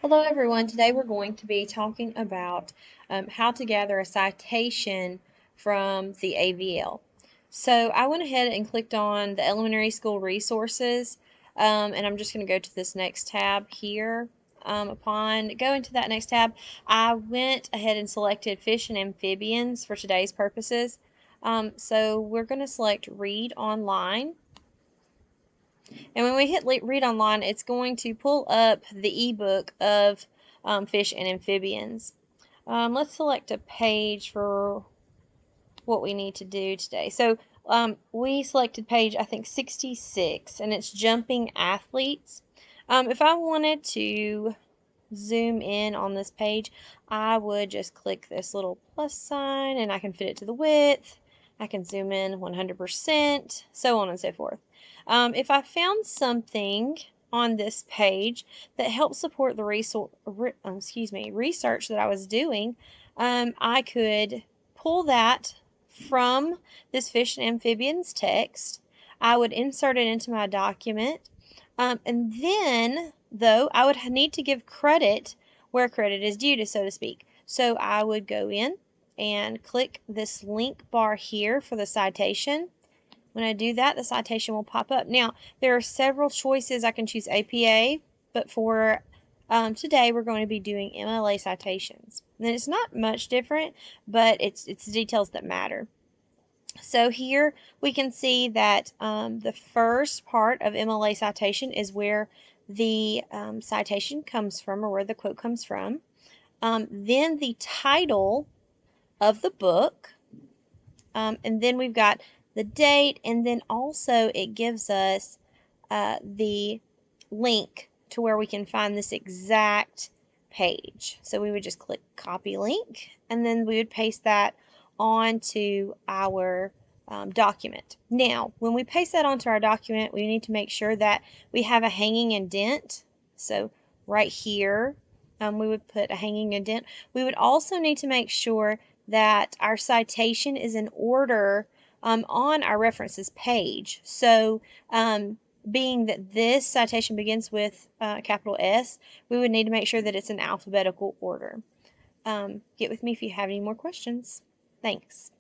Hello everyone, today we're going to be talking about how to gather a citation from the AVL. So I went ahead and clicked on the elementary school resources, and I'm just going to go to this next tab here. Upon going to that next tab, I went ahead and selected fish and amphibians for today's purposes. So we're going to select read online. And when we hit read online, it's going to pull up the ebook of fish and amphibians. Let's select a page for what we need to do today. So we selected page, I think, 66, and it's jumping athletes. If I wanted to zoom in on this page, I would just click this little plus sign and I can fit it to the width. I can zoom in 100%, so on and so forth. If I found something on this page that helps support the research that I was doing, I could pull that from this fish and amphibians text. I would insert it into my document, and then, though, I would need to give credit where credit is due, so to speak. So I would go in and click this link bar here for the citation. When I do that, the citation will pop up. Now, there are several choices. I can choose APA, but for today, we're going to be doing MLA citations. And it's not much different, but it's the details that matter. So here we can see that the first part of MLA citation is where the citation comes from, or where the quote comes from. Then the title of the book, and then we've got the date, and then also it gives us the link to where we can find this exact page. So we would just click copy link, and then we would paste that onto our document. Now, when we paste that onto our document, we need to make sure that we have a hanging indent. So right here, we would put a hanging indent. We would also need to make sure that our citation is in order on our references page. So being that this citation begins with capital S, we would need to make sure that it's in alphabetical order. Get with me if you have any more questions. Thanks.